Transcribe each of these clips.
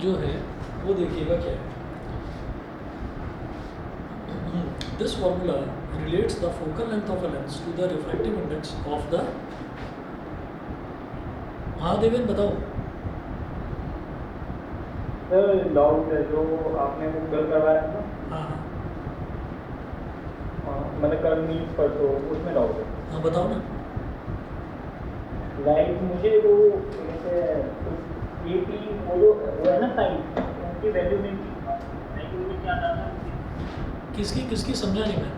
जो है वो देखिएगा क्या है। This formula relates the focal length of a lens to the refractive index of the, हाँ देवेन बताओ। सर डाउट है जो आपने वो कल करवाया था हाँ हाँ मैंने कल मीट परसों उसमें डाउट है। हाँ बताओ ना। लाइक मुझे वो जैसे ए पी वो है ना साइन उनकी वैल्यू में लाइक मुझे क्या था किसकी किसकी समझा नहीं मैं।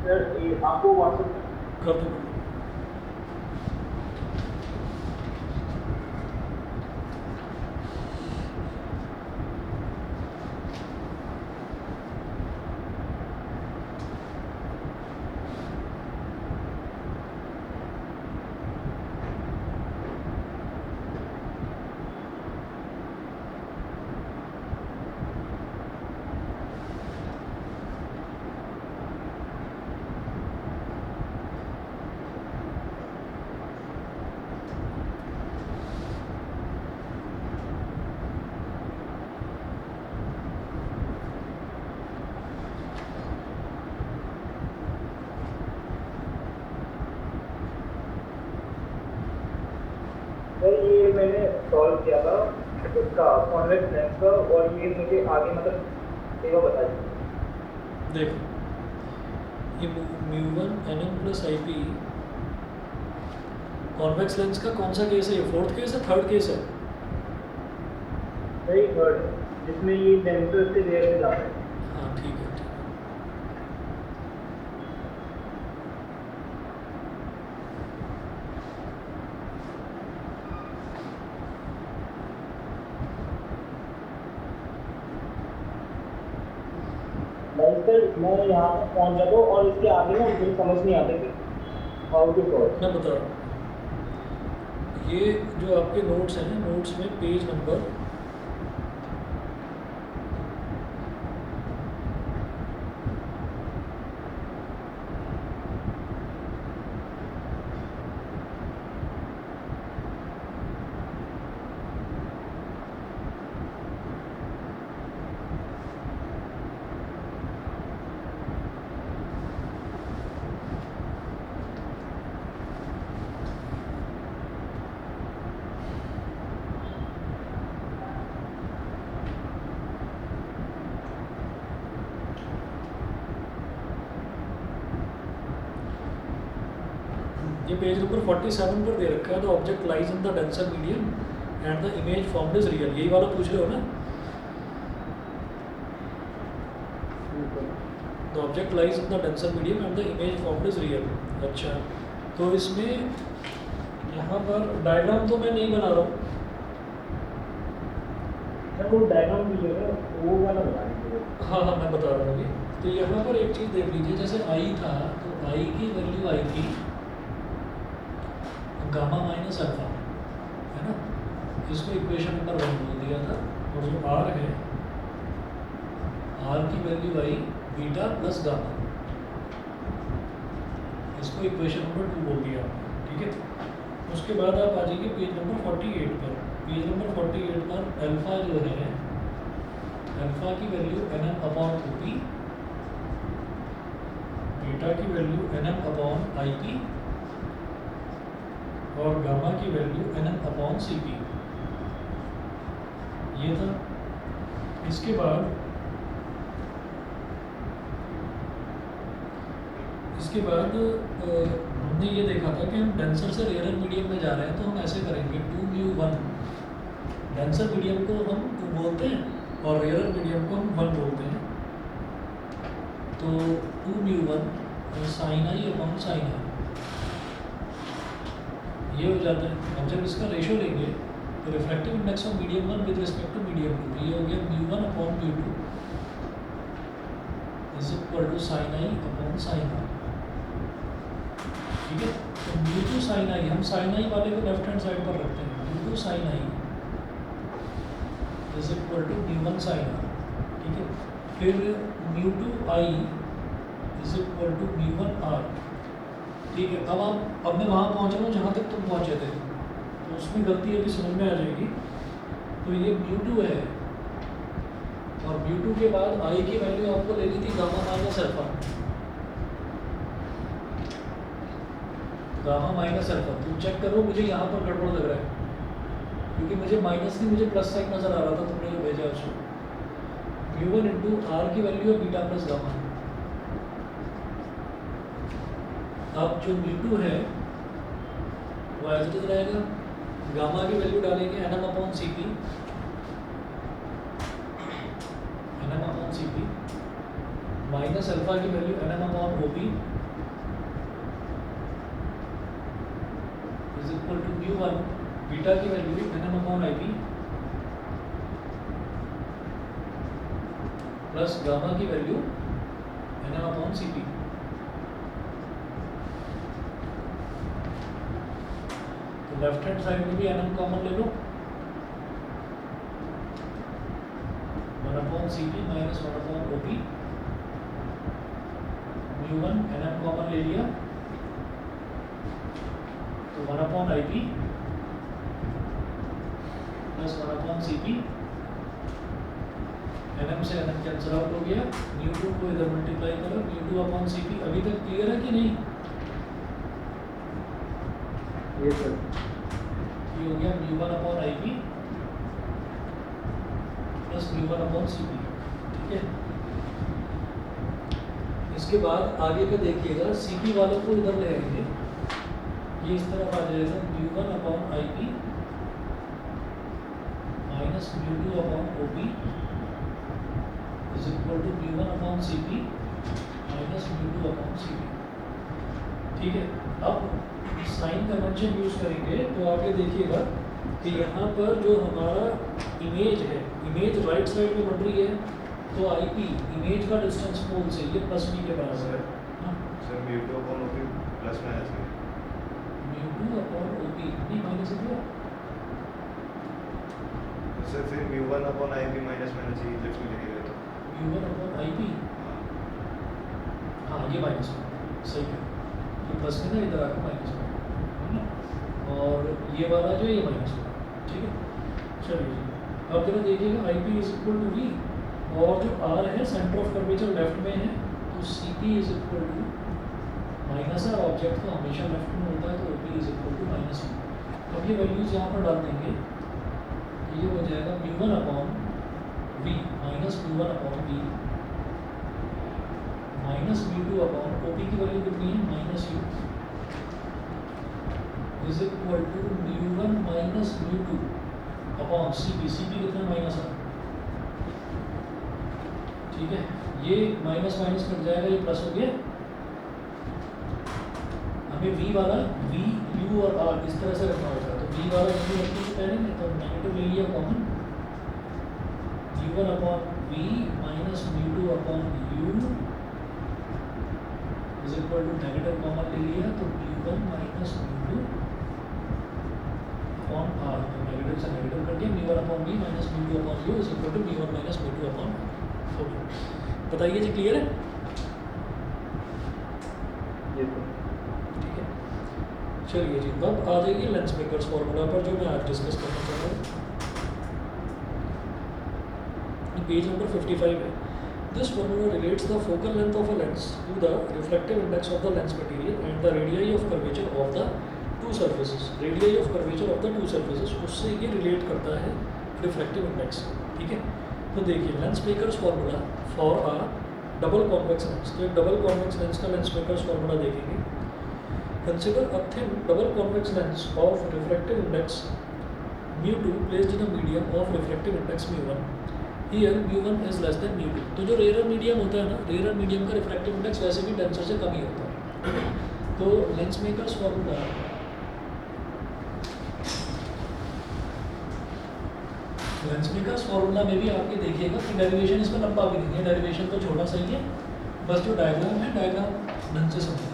सर आपको व्हाट्सएप कर दो। सर ये मैंने सॉल्व किया था उसका कॉन्वेक्स लेंस का और ये मुझे आगे मतलब एक बार बता दीजिए। देखो ये म्यू1 NN plus IP convex lens का कौन सा केस है, ये फोर्थ केस है थर्ड केस है? सही थर्ड जिसमें ये लेंसेज से रेयर में जा रहे हैं। हाँ ठीक है ठीक है। सर मैं यहाँ तक पहुँच जाता हूँ और इसके आगे ना मुझे समझ नहीं आता कि हाउ टू सॉल्व। मैं बता रहा हूँ, ये जो आपके नोट्स हैं नोट्स में पेज नंबर ये पेज नंबर 47 पर दे रखा है। The object lies in the denser medium and the image formed is real, यही वाला पूछ रहे हो ना? The object lies in the denser medium and the image formed is real. अच्छा तो इसमें यहाँ पर डायग्राम तो मैं नहीं बना रहा हूँ। सर वो डायग्राम भी जो है वो वाला बता दीजिए। हाँ हाँ मैं बता रहा हूँ अभी। तो यहाँ पर एक चीज़ देख लीजिए, जैसे I था तो I की वैल्यू आई थी गामा माइनस अल्फा, है ना? इसको इक्वेशन नंबर 1 बोल दिया था। और जो R है, R की वैल्यू आई बीटा प्लस गामा, इसको इक्वेशन नंबर 2 बोल दिया आपने, ठीक है? उसके बाद आप आ जाइए पेज नंबर 48 पर। पेज नंबर 48 पर अल्फा जो है, अल्फा की वैल्यू NM/2p, बीटा की वैल्यू NM/IP और गामा की वैल्यू NM/Cp, ये था। इसके बाद हमने ये देखा था कि हम डेंसर से रेयर मीडियम में जा रहे हैं, तो हम ऐसे करेंगे 2μ1, डेंसर मीडियम को हम 2 बोलते हैं और रेयर मीडियम को हम 1 बोलते हैं। तो 2μ1 sin i upon sin i ये हो जाता है। अब जब इसका रेशो लेंगे तो refractive index of medium 1 with respect to medium 2, ये हो गया μ1 upon μ2 is equal to sin i upon sin i, ठीक है? तो μ2 sin i, हम sin i वाले को लेफ्ट हैंड साइड पर रखते हैं, μ2 sin i is equal to μ1 sin i, ठीक है? फिर μ2i is equal to μ1 r, ठीक है? अब मैं वहाँ पहुँच रहा हूँ जहाँ तक तुम पहुँचे थे, तो उसमें गलती अभी समझ में आ जाएगी। तो ये म्यू2 है, और म्यू2 के बाद आई की वैल्यू आपको लेनी थी gamma minus alpha, gamma minus alpha. तुम चेक करो, मुझे यहाँ पर गड़बड़ लग रहा है, क्योंकि मुझे माइनस नहीं, मुझे प्लस साइन नज़र आ रहा था तुमने जो भेजा उसको। म्यू1 इंटू आर की वैल्यू है बीटा प्लस गामा। अब जो म्यू2 है वो एज इट इज रहेगा, गामा की वैल्यू डालेंगे NM upon C P, NM upon C P, minus alpha की value NM upon O P is equal to mu one, beta की value NM upon I P plus gamma की value NM upon C P. Left hand side में भी NM common ले लो, 1 upon C P minus 1 upon O P, mu one NM common ले लिया तो 1 upon I P plus 1 upon C P, NM से NM cancel out हो गया, म्यू2 को इधर मल्टीप्लाई करो, म्यू2 अपॉन सी पी। अभी तक क्लियर है कि नहीं? ये सर ये हो गया mu one upon I P plus mu one upon C P, ठीक है। इसके बाद आगे का देखिएगा, सी पी वालों को इधर ले आएंगे, ये इस तरफ आ जाएगा mu one upon I P minus mu two upon O P is equal to mu one upon C P minus mu two upon C P, ठीक है। अब साइन कन्वेंशन यूज करेंगे तो आप ये देखिएगा कि यहाँ पर जो हमारा इमेज है, इमेज राइट साइड में बढ़ रही है, तो आई पी इमेज का डिस्टेंस पोल से ये प्लस बी के बराबर है। Sir mu two upon OP plus minus है, म्यू2 अपॉन ओपी नहीं माइनस है, सर फिर mu one upon IP minus minus ये लेफ्ट में लिखेगा तो म्यू1 अपॉन आई पी, हाँ ये माइनस में, सही है, ये प्लस में ना, इधर आकर माइनस में है ना, और ये वाला जो है ये माइनस में, ठीक है। चलिए जी, अब जरा देखिएगा I P is equal to v, और जो आर है सेंटर ऑफ कर्वेचर लेफ्ट में है, तो C P is equal to minus R, object तो हमेशा लेफ्ट में होता है, तो O P is equal to minus v. अब ये वैल्यूज यहाँ पर डाल देंगे, तो ये हो जाएगा mu one upon V minus mu one upon V minus mu two upon O P की वैल्यू कितनी है minus U is equal to mu one minus mu two upon C P, C P कितना माइनस है, ठीक है। ये माइनस माइनस कट जाएगा, ये प्लस हो गया, हमें v वाला v u और r इस तरह से रखना होता है, तो v वाला u रखने से पहले नहीं तो नेगेटिव ले लिया कॉमन, u1 अपॉन v minus mu two upon u is equal to negative common ले लिया, तो u1 minus mu two upon r, तो नेगेटिव से नेगेटिव कट गया, mu one upon v minus mu two upon u is equal to mu one minus mu two upon हो गया। बताइए जी, clear है? ये तो ठीक है, चलिए जी, अब आ जाइए लेंस मेकर्स फॉर्मूला पर, जो मैं आज डिस्कस करना चाह रहा हूँ। पेज नंबर 55 है। This formula relates the focal length of a lens to the reflective index of the lens material and the radii of curvature of the two surfaces. Radii of curvature of the two surfaces, उससे ये relate करता है reflective index, ठीक है। तो देखिए lens makers formula for a double convex lens, तो एक डबल कॉन्वेक्स लेंस का लेंस मेकर्स फॉर्मूला देखेंगे। Consider a thin double convex lens of refractive index mu2 placed in a medium of refractive index mu1. Here mu1 is less than mu2. तो जो rare medium होता है ना, rare medium का refractive index वैसे भी denser से कम ही होता है। तो लेंस मेकर्स फॉर्मूला में भी आपके देखिएगा कि डेरिवेशन इसमें लंबा भी नहीं है, डेरिवेशन तो छोटा सही है, बस जो डायग्राम है डायग्राम ढंग से समझिए।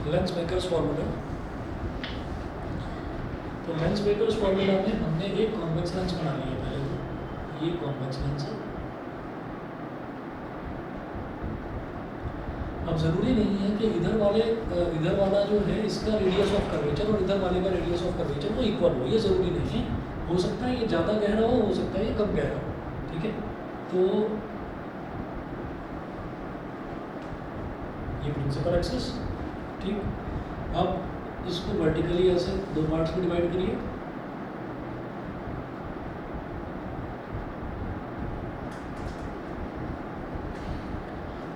Lens makers formula. तो लेंस मेकर्स फॉर्मूला में हमने एक कॉन्वेक्स लेंस बना लिया पहले, तो ये कॉन्वेक्स लेंस है। अब ज़रूरी नहीं है कि इधर वाला जो है इसका रेडियस ऑफ कर्वेचर और इधर वाले का रेडियस ऑफ कर्वेचर वो इक्वल हो, ये ज़रूरी नहीं है। हो सकता है ये ज़्यादा गहरा हो सकता है ये कम गहरा हो, ठीक है। तो ये प्रिंसिपल एक्सिस, ठीक। अब इसको वर्टिकली ऐसे दो पार्ट्स में डिवाइड करिए।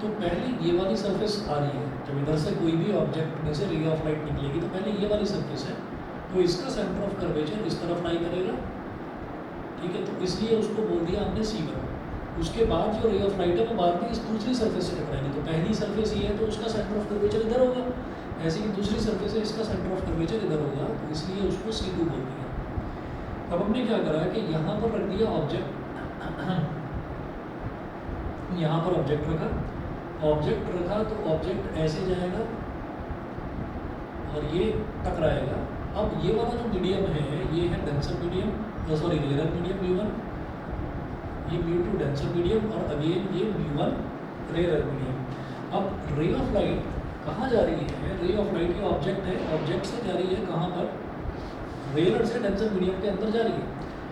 तो पहले ये वाली सरफेस आ रही है, जब इधर से कोई भी ऑब्जेक्ट में से रे ऑफ लाइट निकलेगी तो पहले ये वाली सरफेस है, तो इसका सेंटर ऑफ कर्वेचर इस तरफ लाई करेगा, ठीक है। तो इसलिए उसको बोल दिया हमने C1। उसके बाद जो रे ऑफ लाइट है वो बाद में इस दूसरी सरफेस से टकराएगी। तो पहली सरफेस ये है तो उसका सेंटर ऑफ कर्वेचर इधर होगा, ऐसे ही दूसरी सरफेस है इसका सेंटर ऑफ कर्वेचर इधर होगा, तो इसलिए उसको C2 बोल दिया। अब हमने क्या करा कि यहाँ पर रख दिया ऑब्जेक्ट, यहाँ पर ऑब्जेक्ट रखा तो ऑब्जेक्ट ऐसे जाएगा और ये टकराएगा। अब ये वाला जो मीडियम है ये है denser medium, sorry rare medium mu one, ये म्यू2 डेंसर मीडियम और अगेन ये म्यू1 रेयर मीडियम। अब रे ऑफ लाइट कहाँ जा रही है? रे ऑफ लाइट ये ऑब्जेक्ट है, ऑब्जेक्ट से जा रही है कहाँ पर? रेयर से डेंसर मीडियम के अंदर जा रही है।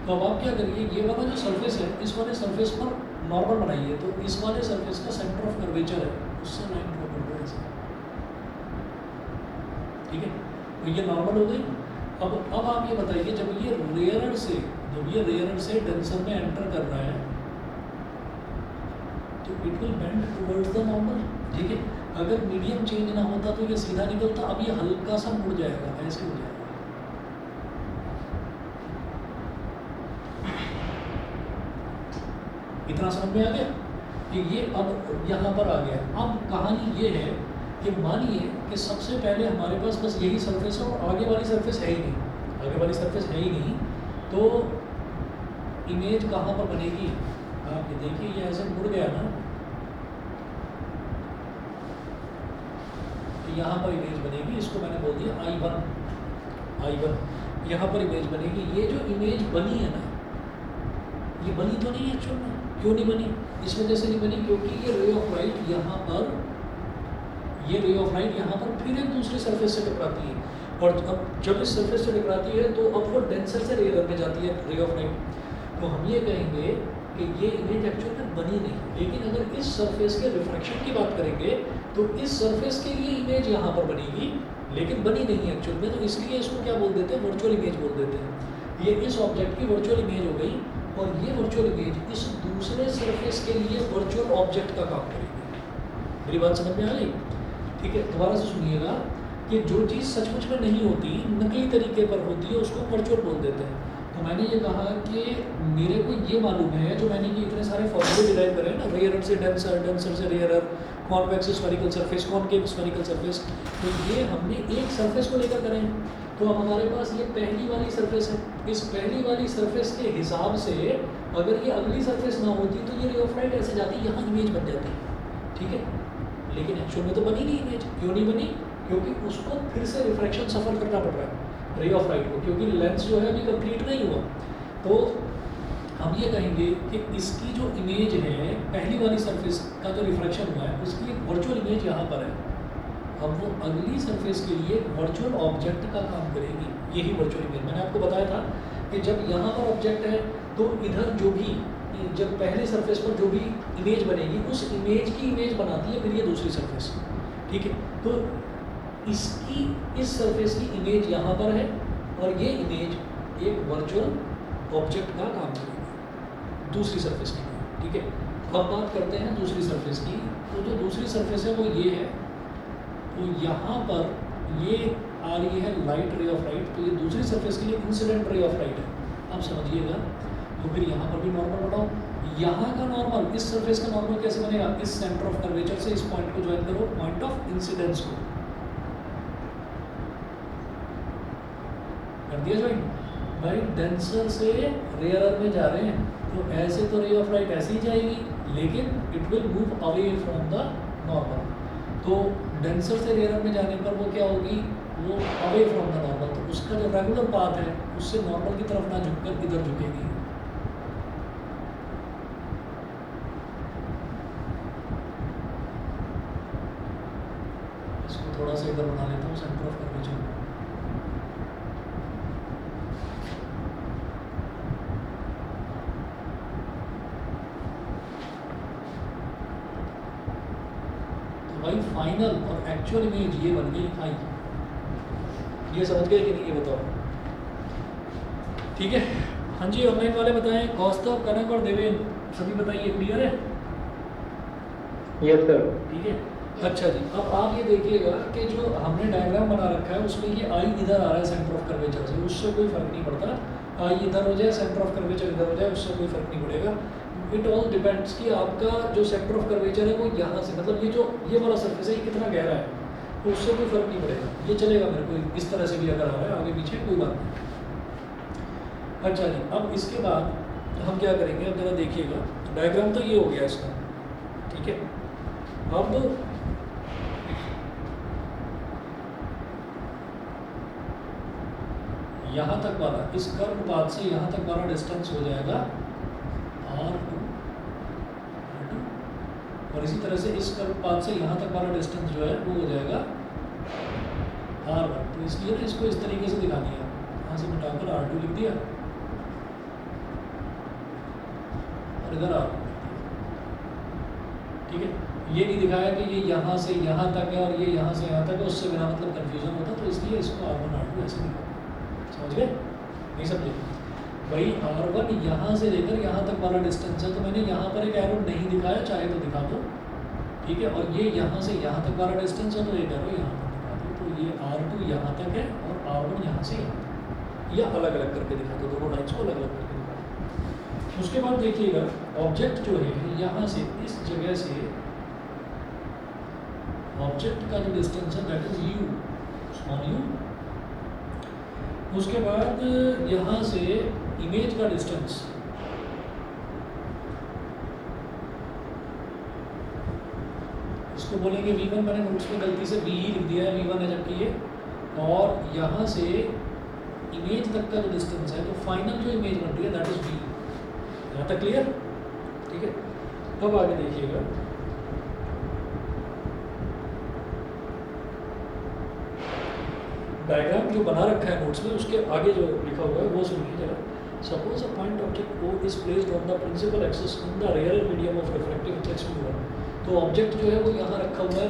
तो अब आप क्या करिए, ये वाला जो सरफेस है इस वाले सरफेस पर नॉर्मल बनाइए। तो इस वाले सरफेस का सेंटर ऑफ कर्वेचर है, उससे लाइन ड्रॉ कर दो ऐसे, ठीक है। तो ये नॉर्मल हो गई। अब आप ये बताइए, जब ये रेयर से डेंसर में एंटर कर रहा है तो it will bend towards the normal, ठीक है। अगर मीडियम चेंज ना होता तो ये सीधा निकलता, अब ये हल्का सा मुड़ जाएगा, ऐसे हो जाएगा। इतना समझ में आ गया कि ये अब यहाँ पर आ गया। अब कहानी ये है कि मानिए कि सबसे पहले हमारे पास बस यही सरफेस है और आगे वाली सरफेस है ही नहीं, तो इमेज कहाँ पर बनेगी? आप ये देखिए, ये ऐसे मुड़ गया ना, तो यहाँ पर इमेज बनेगी। इसको मैंने बोल दिया I1। यहाँ पर इमेज बनेगी। ये जो इमेज बनी है ना, ये बनी तो नहीं है एक्चुअल में। क्यों नहीं बनी? इस वजह से नहीं बनी क्योंकि ये रे ऑफ लाइट यहाँ पर फिर एक दूसरी सरफेस से टकराती है, और अब जब इस सरफेस से टकराती है तो अब वो डेंसर से रेयर में जाती है रे ऑफ लाइट। तो हम ये कहेंगे कि ये इमेज एक्चुअल में बनी नहीं। लेकिन अगर इस सरफेस के रिफ्रैक्शन की बात करेंगे तो इस सरफेस के लिए इमेज यहाँ पर बनेगी, लेकिन बनी नहीं है एक्चुअल में। तो इसलिए इसको क्या बोल देते हैं? वर्चुअल इमेज बोल देते हैं। ये इस ऑब्जेक्ट की वर्चुअल इमेज हो गई, और ये वर्चुअल इमेज इस दूसरे सरफेस के लिए वर्चुअल ऑब्जेक्ट का काम करेगी। मेरी बात समझ में आ गई? ठीक है, दोबारा से सुनिएगा कि जो चीज़ सचमुच में नहीं होती, नकली तरीके पर होती है, उसको वर्चुअल बोल देते हैं। तो मैंने ये कहा कि मेरे को ये मालूम है, जो मैंने ये इतने सारे फॉर्मूले डिराइव करे ना, रेयर से डेंसर, डेंसर से rare, convex spherical surface, concave spherical surface, तो ये हमने एक सरफेस को लेकर करें। तो अब हमारे पास ये पहली वाली सरफेस है। इस पहली वाली सरफेस के हिसाब से अगर ये अगली सरफेस ना होती तो ये रे ऑफ लाइट ऐसे जाती, यहाँ इमेज बन जाती, ठीक है। लेकिन एक्चुअल में तो बनी नहीं इमेज। क्यों नहीं बनी? क्योंकि उसको फिर से रिफ्रैक्शन सफ़र करना पड़ रहा है रे ऑफ लाइट को, क्योंकि लेंस जो है अभी कंप्लीट नहीं हुआ। तो हम ये कहेंगे कि इसकी जो इमेज है, पहली वाली सरफेस का जो रिफ्रैक्शन हुआ है, उसकी एक वर्चुअल इमेज यहाँ पर है। अब वो अगली सरफेस के लिए वर्चुअल ऑब्जेक्ट का काम करेगी, यही वर्चुअल इमेज। मैंने आपको बताया था कि जब यहाँ पर ऑब्जेक्ट है तो इधर जो भी, जब पहले सरफेस पर जो भी इमेज बनेगी, उस इमेज की इमेज बनाती है फिर ये दूसरी सरफेस, ठीक है। तो इसकी इस सरफेस की इमेज यहाँ पर है, और ये इमेज एक वर्चुअल ऑब्जेक्ट का काम करेगी दूसरी सरफेस की, ठीक है। अब बात करते हैं दूसरी सरफेस की। तो जो दूसरी सरफेस है वो ये है। तो यहाँ पर ये आ रही है लाइट, रे ऑफ लाइट, तो ये दूसरी सरफेस के लिए इंसिडेंट रे ऑफ लाइट है। आप समझिएगा। तो फिर यहाँ पर भी नॉर्मल बनाओ। यहाँ का नॉर्मल, इस सरफेस का नॉर्मल कैसे बनेगा? इस सेंटर ऑफ कर्वेचर से इस पॉइंट को ज्वाइन करो, पॉइंट ऑफ इंसिडेंस को कर दिया ज्वाइन। भाई डेंसर से रेयर में जा रहे हैं, तो ऐसे तो रे ऑफ लाइट ऐसे ही जाएगी, लेकिन it will move away from the normal. तो डेंसर से रेयर में जाने पर वो क्या होगी, वो अवे फ्रॉम द नॉर्मल, तो उसका जो रेगुलर पाथ है उससे नॉर्मल की तरफ ना झुककर इधर झुकेगी। इसको थोड़ा सा इधर बना लेता हूँ सेंटर ऑफ कर्वेचर। भाई फाइनल और एक्चुअल इमेज ये बन गई आई। ये समझ गए कि नहीं ये बताओ? ठीक है, हाँ जी ऑनलाइन वाले बताएं, कौस्तव, कनक और देवेन सभी बताइए, क्लियर है? Yes sir. ठीक है, अच्छा जी। अब आप ये देखिएगा कि जो हमने डायग्राम बना रखा है उसमें ये आई इधर आ रहा है सेंटर ऑफ कर्वेचर से, उससे कोई फर्क नहीं पड़ता। आई इधर हो जाए, सेंटर ऑफ कर्वेचर इधर हो जाए, उससे कोई फर्क नहीं पड़ेगा। इट ऑल डिपेंड्स कि आपका जो सेंटर ऑफ कर्वेचर है वो यहाँ से, मतलब ये वाला सरफेस है ये कितना गहरा है, तो उससे कोई फर्क नहीं पड़ेगा, ये चलेगा मेरे को इस तरह से भी अगर आ रहा है आगे पीछे कोई बात नहीं। अच्छा जी, अब इसके बाद हम क्या करेंगे, अब जरा देखिएगा, डायग्राम तो ये हो गया इसका, ठीक है। अब यहाँ तक वाला, इस कर्व पाथ से यहाँ तक वाला डिस्टेंस हो जाएगा R2, और इसी तरह से इस कर्व पाथ से यहाँ तक वाला डिस्टेंस जो है वो हो जाएगा R1। तो इसलिए ना इसको इस तरीके से दिखा दिया, यहाँ से मिटाकर R2 लिख दिया और इधर R1, ठीक है। ये नहीं दिखाया कि ये यहाँ से यहाँ तक है और ये यहाँ से यहाँ तक है, उससे बिना मतलब कन्फ्यूजन होता, तो इसलिए इसको R1 R2 ऐसे दिखा, समझ गए? नहीं समझे? भाई R1 यहाँ से लेकर यहाँ तक वाला डिस्टेंस है, तो मैंने यहाँ पर एक एरो नहीं दिखाया, चाहे तो दिखा दो, ठीक है। और ये यहाँ से यहाँ तक वाला डिस्टेंस है, तो एक एरो यहाँ पर दिखा दो, तो ये R2 यहाँ तक है और R1 यहाँ से यहाँ तक, या अलग अलग करके दिखा दो, दोनों लाइन्स को अलग अलग करके दिखा दो। उसके बाद देखिएगा ऑब्जेक्ट जो है यहाँ से इस जगह से ऑब्जेक्ट का जो डिस्टेंस है that is u, small u। उसके बाद यहाँ से इमेज का डिस्टेंस, इसको बोलेंगे v1, मैंने नोट्स में गलती से v ही लिख दिया है, v1 है जबकि ये, और यहाँ से इमेज तक का जो डिस्टेंस है, तो फाइनल जो इमेज बन रही है दैट इज v। यहाँ तक क्लियर? ठीक है, अब आगे देखिएगा, डायग्राम जो बना रखा है नोट्स में, उसके आगे जो लिखा हुआ है वो सुनिए जरा। Suppose a point object O is placed on the principal axis in the real medium of refractive index mu1। तो ऑब्जेक्ट जो है वो यहाँ रखा हुआ है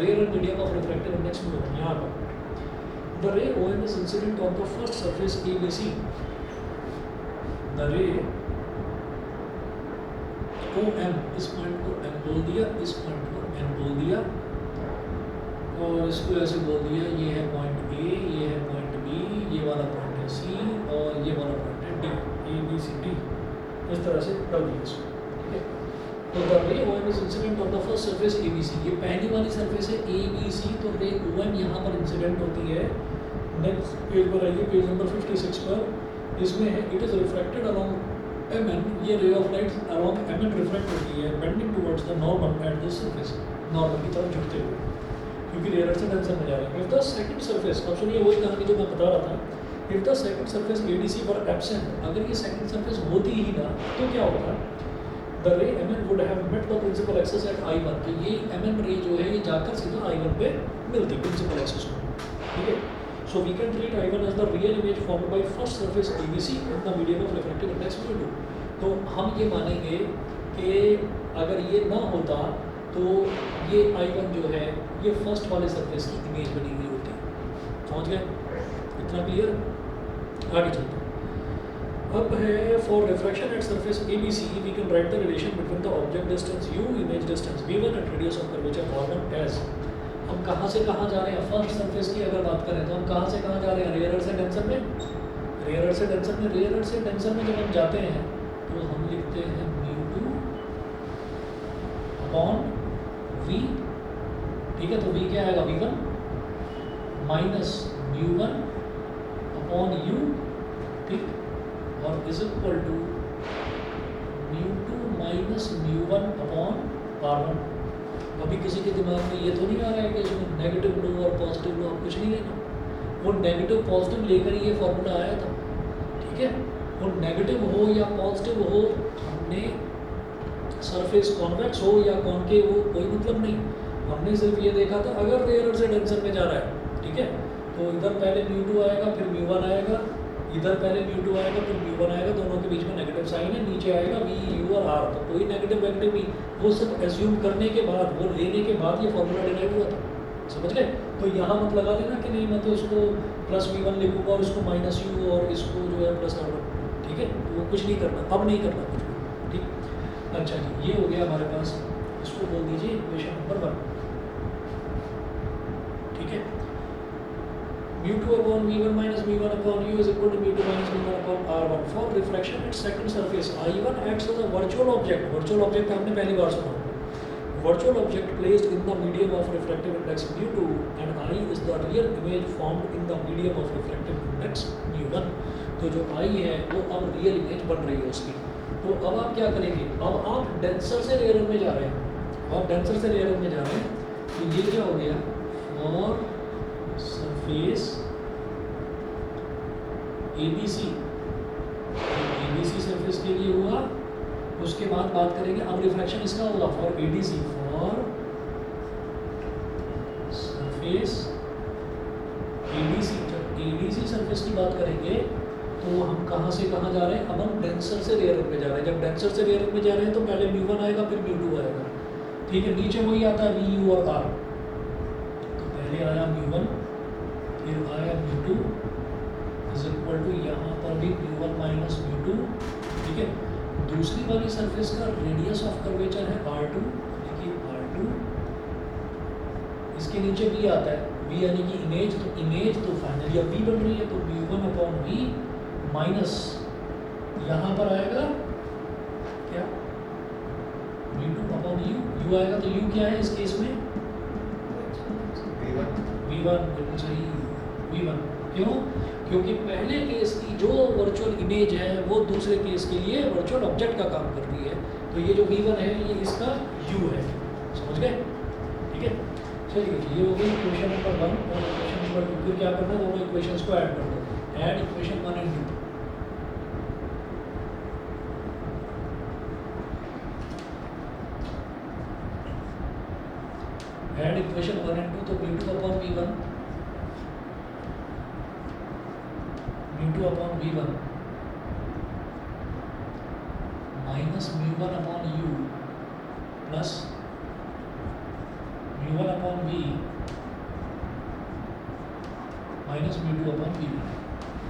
real medium of refractive index mu1, यहाँ पर। The ray OM is incident on the first surface ABC। The ray OM, इस पॉइंट को M बोल दिया, इस पॉइंट को N बोल दिया, और इसको ऐसे बोल दिया, ये है पॉइंट A, ये है पॉइंट B, ये वाला पॉइंट है C, और ये वाला पॉइंट है D, A B C D, इस तरह से कर दिया इसको, ठीक है। तो द रे OM is incident on the first surface ABC, ये पहली वाली सरफेस है ABC, तो रे OM यहाँ पर इंसिडेंट होती है। नेक्स्ट पेज पर आइए, पेज नंबर 56 पर, इसमें है it is refracted along MN, ये ray of light along MN refract होती है bending towards the normal at this surface, normal की तरफ झुकते हुए, क्योंकि रेयर से डेंसर में जा रहे हैं। इफ द सेकंड सरफेस, अब सुनिए वही कहानी जो मैं बता रहा था, if the second surface ADC पर एब्सेंट, अगर ये सेकंड सरफेस होती ही ना तो क्या होगा, the ray MN would have met the principal axis at I1, तो ये MN रे जो है ये जाकर सीधा I1 पे मिलती प्रिंसिपल एक्सिस को, ठीक है। So we can treat I1 as the real image formed by first surface ABC in the medium of refractive index mu2। तो हम ये मानेंगे कि अगर ये ना होता तो ये I1 जो है ये फर्स्ट वाले सरफेस की इमेज बनी हुई होती, समझ गए? इतना क्लियर? आगे चलते हैं। अब है for refraction at surface ABC we can write the relation between the object distance u, image distance v1 and radius of curvature r1 as. हम कहाँ से कहाँ जा रहे हैं, फर्स्ट सरफेस की अगर बात करें तो हम कहाँ से कहाँ जा रहे हैं, रेयरर से डेंसर में, रेयरर से डेंसर में, रेयरर से डेंसर में जब हम जाते हैं तो हम लिखते हैं mu2 अपॉन v, ठीक है। तो v क्या आएगा, v1 minus mu1 upon u, ठीक, और is equal to mu2 minus mu1 upon r1। अभी किसी के दिमाग में ये तो नहीं आ रहा है कि इसमें नेगेटिव लो और पॉजिटिव लो, अब कुछ नहीं लेना। वो नेगेटिव पॉजिटिव लेकर ही ये फॉर्मूला आया था, ठीक है। वो नेगेटिव हो या पॉजिटिव हो, हमने सरफेस कॉन्वेक्स हो या कॉनकेव हो, कोई मतलब नहीं। हमने सिर्फ ये देखा था अगर रेयर से डेंसर में जा रहा है, ठीक है, तो इधर पहले μ2 आएगा फिर μ1 आएगा, इधर पहले μ2 आएगा फिर μ1 आएगा, दोनों के बीच में नेगेटिव साइन है, नीचे आएगा v u और r, तो कोई नेगेटिव वेगेटिव नहीं। वो सब एज्यूम करने के बाद, वो लेने के बाद ये फॉर्मूला डिराइव हुआ था, समझ गए। तो यहाँ मत लगा देना कि नहीं मैं तो इसको प्लस v1 लिखूंगा और इसको माइनस u और इसको जो है प्लस r1, ठीक है। तो वो कुछ नहीं करना, अब नहीं करना कुछ भी, ठीक। अच्छा जी, ये हो गया हमारे पास, इसको बोल दीजिए इक्वेशन नंबर 1, ठीक है। μ2 upon v1 minus v1 upon u is equal to μ2 minus v1 upon r1 for refraction at second surface. I1 acts as a virtual object. Virtual object हमने पहली बार सुना। Virtual object placed in the medium of refractive index μ2 and I is the real image formed in the medium of refractive index μ1. तो जो I है वो अब real image बन रही है उसकी। तो अब आप क्या करेंगे, अब आप डेंसर से रेयर में जा रहे हैं, आप डेंसर से रेयर में जा रहे हैं, तो ये क्या हो गया, और सरफेस ABC, ABC सरफेस के लिए हुआ। उसके बाद बात करेंगे, अब रिफ्रैक्शन इसका होगा for ADC, for surface ADC। जब ADC सरफेस की बात करेंगे तो हम कहाँ से कहाँ जा रहे हैं, अब हम डेंसर से रेयर में जा रहे हैं। जब डेंसर से रेयर में जा रहे हैं तो पहले μ1 आएगा फिर μ2 आएगा, ठीक है। नीचे वही आता है v u और r, तो पहले आया μ1 फिर आया μ2 इज इक्वल टू यहाँ पर भी μ1 माइनस μ2, ठीक है। दूसरी वाली सरफेस का रेडियस ऑफ कर्वेचर है r2, देखिए r2, इसके नीचे v आता है, v यानी कि इमेज, तो इमेज तो फाइनली अब v बन रही है, तो μ1 अपॉन v माइनस यहाँ पर आएगा क्या, v2 अपॉन u आएगा, तो u क्या है इस केस में, v1, बिल्कुल सही, v1। क्यों, क्योंकि पहले केस की जो वर्चुअल इमेज है वो दूसरे केस के लिए वर्चुअल ऑब्जेक्ट का काम कर रही है, तो ये जो v1 है ये इसका u है, समझ गए, ठीक है। चलिए ये हो गई इक्वेशन नंबर 1 और इक्वेशन नंबर 2। फिर क्या करना है, दोनों इक्वेशंस को ऐड कर दो, add equation 1 and 2। Add equation 1 and 2, तो μ2 upon v1, μ2 upon v1 minus μ1 upon u plus μ1 upon v minus μ2 upon v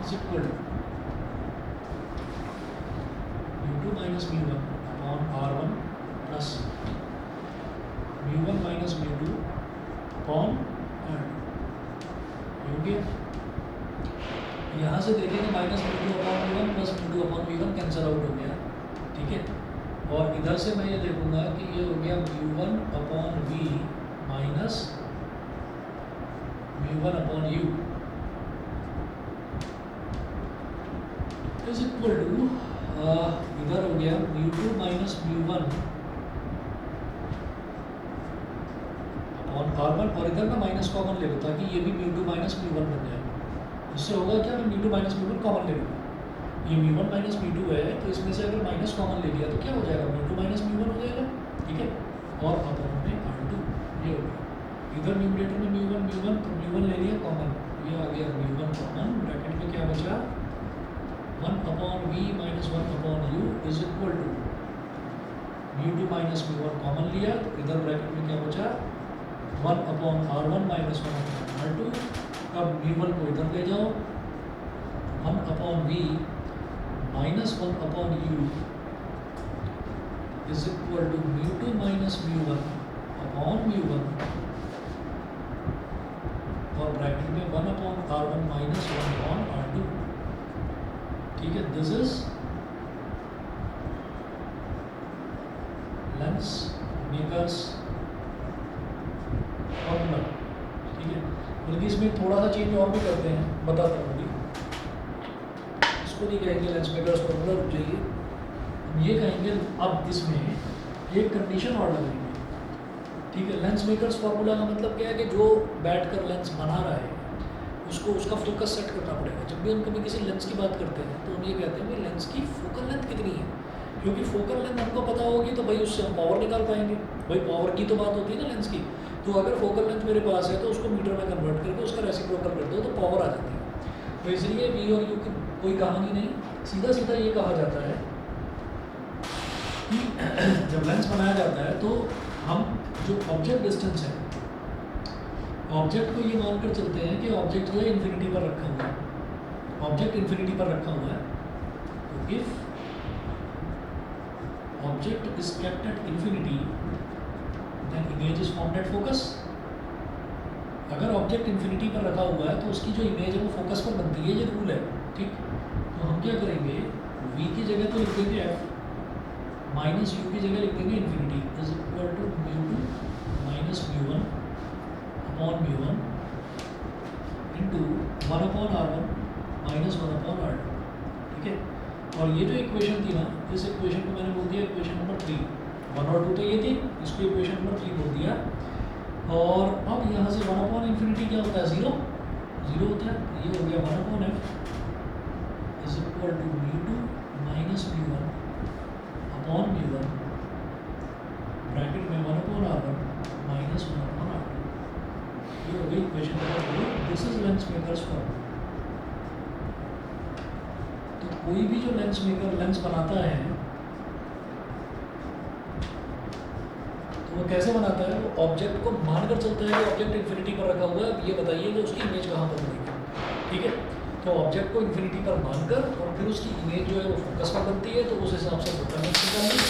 is equal to μ2 minus μ1 upon r1 plus μ1 minus μ2 upon r2, हो गया। यहाँ से देखेंगे minus μ2 upon v1 plus μ2 upon v1 cancel out हो गया, ठीक है। और इधर से मैं ये देखूंगा कि ये हो गया μ1 upon v minus μ1 upon u is equal to, इधर हो गया μ2 माइनस μ1 अपॉन r1, और इधर मैं माइनस कॉमन ले लूँ ताकि ये भी μ2 माइनस μ1 बन जाए। इससे होगा क्या, मैं μ2 माइनस μ1 कॉमन ले लूँगा, ये μ1 माइनस μ2 है, तो इसमें से अगर माइनस कॉमन ले लिया तो क्या हो जाएगा, μ2 माइनस μ1 हो जाएगा, ठीक है। और अपॉन में r2, ये हो गया। इधर न्यूमरेटर में μ1 तो μ1 ले लिया कॉमन, ये आ गया μ1 कॉमन, ब्रैकेट में क्या बचा, 1 upon v minus 1 upon u is equal to μ2 minus μ1 common लिया, तो इधर ब्रैकेट में क्या बचा, 1 upon r1 minus 1 upon r2। अब μ1 को इधर ले जाओ, 1 upon v minus 1 upon u is equal to μ2 minus μ1 upon μ1, और ब्रैकेट में 1 upon r1 minus 1 upon r2, ठीक है। This is lens makers formula, ठीक है। बल्कि इसमें थोड़ा सा चेंज और भी करते हैं, बताता हूँ अभी। इसको नहीं कहेंगे लेंस मेकर्स फॉर्मूला, रुक जाइए, हम ये कहेंगे अब इसमें एक कंडीशन और लगेंगे, ठीक है। लेंस मेकर्स फार्मूला का मतलब क्या है कि जो बैठकर लेंस बना रहा है उसको उसका फोकस सेट करना पड़ेगा। जब भी हम कभी किसी लेंस की बात करते हैं तो हम ये कहते हैं भाई लेंस की फोकल लेंथ कितनी है, क्योंकि फोकल लेंथ हमको पता होगी तो भाई उससे हम पावर निकाल पाएंगे। भाई पावर की तो बात होती है ना लेंस की। तो अगर फोकल लेंथ मेरे पास है तो उसको मीटर में कन्वर्ट करके उसका रेसिप्रोकल कर दो तो पावर आ जाती है। तो इसलिए वी और यू की कोई कहानी नहीं, सीधा सीधा ये कहा जाता है कि जब लेंस बनाया जाता है तो हम जो ऑब्जेक्ट डिस्टेंस है, ऑब्जेक्ट को ये मानकर चलते हैं कि ऑब्जेक्ट जो है इन्फिनिटी पर रखा हुआ है। ऑब्जेक्ट इन्फिनिटी पर रखा हुआ है तो if object is kept at infinity then image is found at focus. अगर ऑब्जेक्ट इन्फिनिटी पर रखा हुआ है तो उसकी जो इमेज है वो फोकस पर बनती है, ये रूल है। ठीक, तो हम क्या करेंगे, v की जगह तो लिख देंगे f, माइनस u की जगह लिख देंगे infinity is equal to μ2 minus μ1 upon μ1 into 1/r1 minus 1/r2। ठीक है, और ये जो इक्वेशन थी ना, इस इक्वेशन को मैंने बोल दिया इक्वेशन नंबर 3। 1 और 2 तो ये थी, इसको इक्वेशन नंबर 3 बोल दिया। और अब यहाँ से 1/∞ क्या होता है, 0 होता है। ये हो गया 1/f is equal to μ2 minus μ1 upon μ1 bracket में 1/r1 माइनस 1/r2। ये हो गई equation number 2। This is lens makers formula. तो कोई भी जो लेंस मेकर लेंस बनाता है तो वो कैसे बनाता है, वो ऑब्जेक्ट को मानकर चलता है कि ऑब्जेक्ट इन्फिनिटी पर रखा हुआ है। अब ये बताइए कि उसकी इमेज कहाँ पर बनेगी। ठीक है, तो ऑब्जेक्ट को इन्फिनिटी पर मानकर और फिर उसकी इमेज जो है वो फोकस पर बनती है, तो उस हिसाब से फोकल लेंथ निकालिए।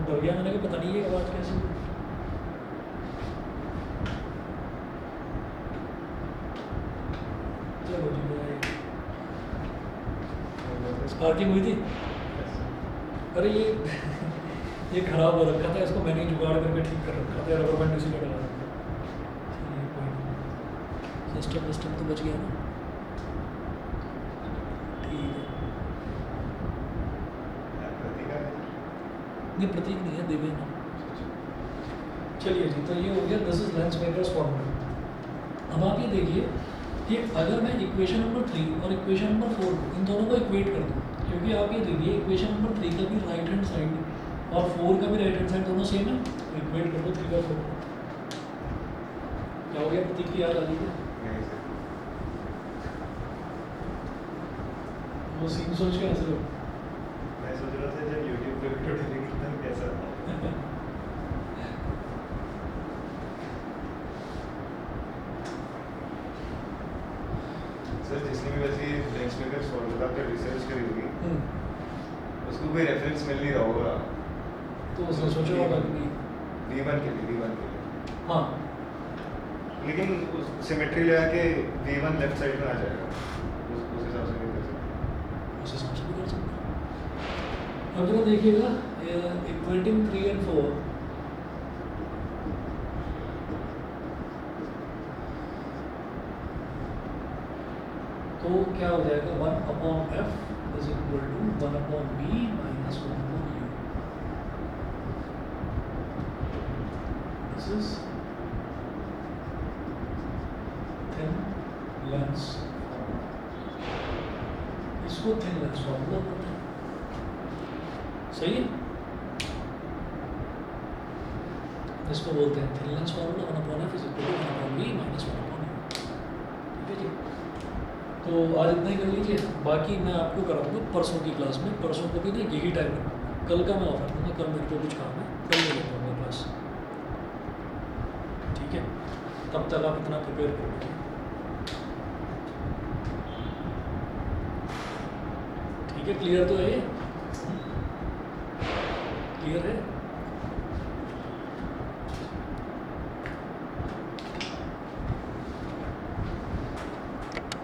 डर गया मैंने कि पता नहीं ये आवाज़ कैसे। चलो जी, स्पार्किंग हुई थी। अरे ये खराब हो रखा था, इसको मैंने जुगाड़ करके ठीक कर रखा था, रबर बैंड उसी का डला रखा था। सिस्टम तो बच गया ना। ठीक है, ये प्रतीक नहीं है, दिव्य नाम। चलिए जी, तो ये हो गया this is lens makers formula. अब आप ये देखिए कि अगर मैं इक्वेशन नंबर 3 और इक्वेशन नंबर 4 को इन दोनों को इक्वेट कर दूँ, क्योंकि आप ये देखिए इक्वेशन नंबर 3 का भी राइट हैंड साइड और 4 का भी राइट हैंड साइड दोनों सेम है। तो इक्वेट कर दो 3 और 4 को, क्या हो गया, प्रतीक की याद आ रही है। वो सीन सोच के हंस रहे हो। मैं सोच रहा था जब YouTube पे वीडियो डालेंगे तब कैसा था। सर जिसने भी वैसे लेंस मेकर्स फॉर्मूला पे रिसर्च करी होगी उसको कोई रेफरेंस मिल नहीं रहा होगा, तो उसने सोचा होगा कि V1 के लिए हाँ, लेकिन सिमेट्री लगा के V1 लेफ्ट साइड में आ जाएगा, उस हिसाब से नहीं कर सकते। उस हिसाब से भी कर सकते हैं। अब जरा देखिएगा इक्वेटिंग 3 और 4, तो क्या हो जाएगा, 1/f is equal to 1/b minus 1/u। This is thin lens, इसको थिन लेंस फॉर्मूला बोलते हैं। सही है, इसको बोलते हैं thin lens formula. 1/f is equal to 1/b minus 1/u। ठीक है जी, तो आज इतना ही कर लीजिए, बाकी मैं आपको कराऊंगा परसों की क्लास में। परसों को भी ना यही टाइम है, कल का मैं ऑफ रखूँगा, कल मेरे को कुछ काम है, कल नहीं रखूँगा क्लास। ठीक है, तब तक आप इतना प्रिपेयर कर लीजिए। ठीक है, क्लियर तो है ये, क्लियर है।